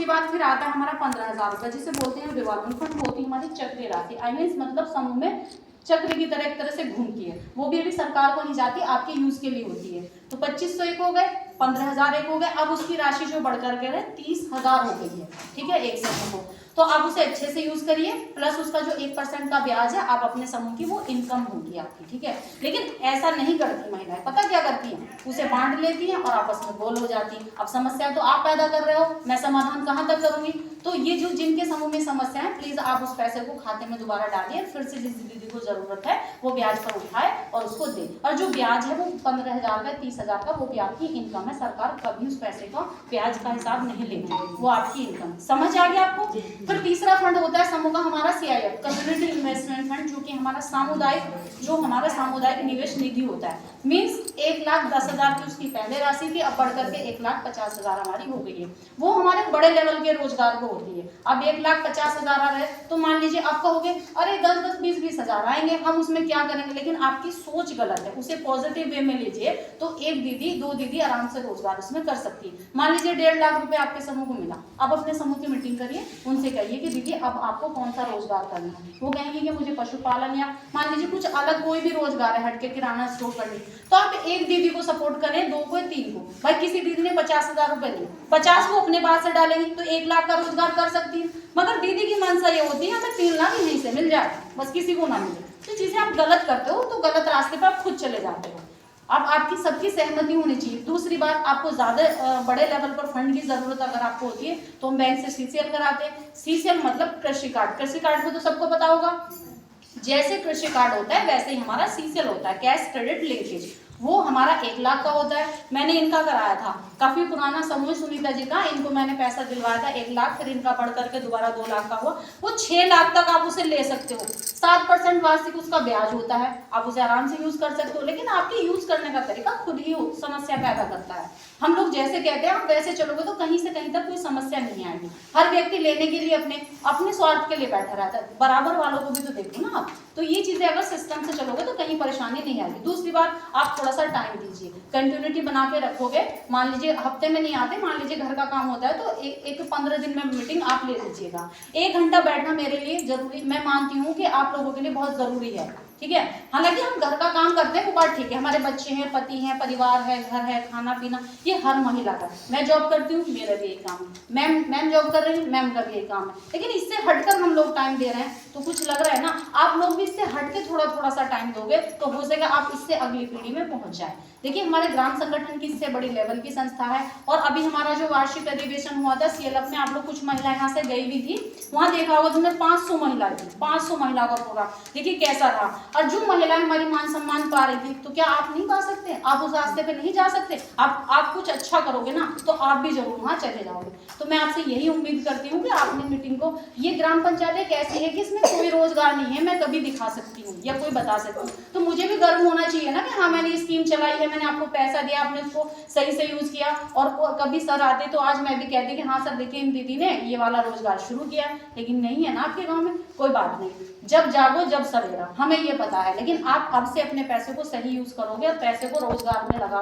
बाद फिर आता है हमारा 15,000 रुपये, जिसे बोलते हैं रिवॉल्विंग फंड, होती है हमारी चक्रीय राशि। आई मीन मतलब समूह में चक्र की तरह एक तरह से घूमती है, वो भी अभी सरकार को नहीं जाती, आपके यूज के लिए होती है। तो 2500 एक हो गए, 15,000 एक हो गए, अब उसकी राशि जो बढ़कर के 30,000 हो गई है, ठीक है, एक समूह को। तो आप उसे अच्छे से यूज करिए, प्लस उसका जो 1% का ब्याज है, आप अपने समूह की वो इनकम होगी आपकी, ठीक है। लेकिन ऐसा नहीं करती महिलाएं, पता क्या करती हैं, उसे बांट लेती हैं और आपस में गोल हो जाती है। अब समस्या तो आप पैदा कर रहे हो, मैं समाधान कहाँ तक करूंगी। तो ये जो जिनके समूह में समस्या है, प्लीज आप उस पैसे को खाते में दोबारा डालिए, फिर से जिस दीदी को जरूरत है वो ब्याज पर उठाए और उसको दे। और जो ब्याज है वो 15,000 का 30,000 का, वो भी आपकी इनकम है, सरकार कभी उस पैसे का ब्याज का हिसाब नहीं लेगी, वो आपकी इनकम। समझ आ गया आपको। फिर तीसरा फंड होता है समूह का हमारा CIF, कम्युनिटी इन्वेस्टमेंट फंड, जो कि हमारा सामुदायिक निवेश निधि होता है। मीन्स 1,10,000 की उसकी पहले राशि थी, अब बढ़ करके 1,50,000 हमारी हो गई है। वो हमारे बड़े लेवल के रोजगार को होती है। अब 1,50,000 आ रहे, तो मान लीजिए आप कहोगे अरे 10-10, 20-20 हजार आएंगे, हम उसमें क्या करेंगे। लेकिन आपकी सोच गलत है, उसे पॉजिटिव वे में लीजिए, तो एक दीदी 2 दीदी आराम से रोजगार उसमें कर सकती है। मान लीजिए 1.5 लाख रुपए आपके समूह को मिला, अब अपने समूह की मीटिंग करिए, उनसे कहिए कि दीदी अब आपको कौन सा रोजगार करना है। वो कहेंगे कि मुझे पशुपालन, या मान लीजिए कुछ अलग कोई भी रोजगार है हटके, किराना स्टोर करनी, तो आप एक दीदी को सपोर्ट करें, 2 को, 3 को। भाई किसी दीदी ने 50,000 रुपए लिए, 50 को अपने पास से डालेंगे तो 1 लाख का रोजगार कर सकती है। मगर दीदी की मनसा ये होती है हमें 3 लाख यहीं से मिल जाए, बस किसी को ना मिले। तो चीजें आप गलत करते हो, तो गलत रास्ते पर आप खुद चले जाते हो। अब आपकी सबकी सहमति होनी चाहिए। दूसरी बात, आपको ज्यादा बड़े लेवल पर फंड की जरूरत अगर आपको होती है तो हम बैंक से CCL कराते हैं। CCL मतलब कृषि कार्ड। कृषि कार्ड को तो सबको पता होगा, जैसे कृषि कार्ड होता है वैसे ही हमारा CCL होता है, कैश क्रेडिट लिंकेज। वो हमारा 1 लाख का होता है। मैंने इनका कराया था, काफी पुराना समूह सुनीता जी का, इनको मैंने पैसा दिलवाया था 1 लाख, फिर इनका बढ़ करके दोबारा 2 लाख का हुआ। वो 6 लाख तक आप उसे ले सकते हो। 7% वार्षिक उसका ब्याज होता है, आप उसे आराम से यूज कर सकते हो। लेकिन आपके यूज करने का तरीका खुद ही समस्या पैदा करता है। हम लोग जैसे कहते हैं आप वैसे चलोगे तो कहीं से कहीं तक कोई समस्या नहीं आएगी। हर व्यक्ति लेने के लिए अपने स्वार्थ के लिए बैठा रहता है, बराबर वालों को भी तो देखो ना आप। तो ये चीजें अगर सिस्टम से चलोगे तो कहीं परेशानी नहीं आएगी। दूसरी बात, आप थोड़ा सा टाइम दीजिए, कंटिन्यूटी बना के रखोगे। मान लीजिए हफ्ते में नहीं आते, मान लीजिए घर का काम होता है तो एक 15 दिन में मीटिंग आप ले लीजिएगा। 1 घंटा बैठना मेरे लिए जरूरी, मैं मानती हूँ कि आप लोगों के लिए बहुत जरूरी है, ठीक है। हालांकि हम घर का काम करते हैं वो बात ठीक है, हमारे बच्चे हैं, पति हैं, परिवार है, घर है, खाना पीना, ये हर महिला का। मैं जॉब करती हूँ, मेरा भी एक काम है, मैम जॉब कर रही है, मैम का भी एक काम है। लेकिन इससे हटकर हम लोग टाइम दे रहे हैं तो कुछ लग रहा है ना। आप लोग भी इससे हटके थोड़ा थोड़ा सा टाइम दोगे तो हो सकेगा आप इससे अगली पीढ़ी में पहुंच जाए। देखिए हमारे ग्राम संगठन की इससे बड़ी लेवल की संस्था है, और अभी हमारा जो वार्षिक अधिवेशन हुआ था CLF में, आप लोग कुछ महिला यहाँ से गई भी थी, वहां देखा होगा तुमने 500 महिला थी, 500 महिला का प्रोग्राम, देखिए कैसा रहा। और जो महिलाएं हमारी मान सम्मान पा रही थी, तो क्या आप नहीं पा सकते? आप उस रास्ते पे नहीं जा सकते? आप कुछ अच्छा करोगे ना तो आप भी जरूर वहां चले जाओगे। तो मैं आपसे यही उम्मीद करती हूँ कि आपने मीटिंग को, ये ग्राम पंचायत एक ऐसी है कि इसमें कोई रोजगार नहीं है, मैं कभी दिखा सकती हूँ या कोई बता सकती हूँ, तो मुझे भी गर्व होना चाहिए ना कि हाँ मैंने स्कीम चलाई है, मैंने आपको पैसा दिया, आपने उसको सही से यूज किया। और कभी सर आते तो आज मैं भी कहती कि हाँ सर देखिए इन दीदी ने ये वाला रोजगार शुरू किया, लेकिन नहीं है ना आपके गाँव में। कोई बात नहीं, जब जागो जब सवेरा, हमें ये पता है। लेकिन आप अब से अपने पैसे को सही यूज करोगे और पैसे को रोजगार में लगा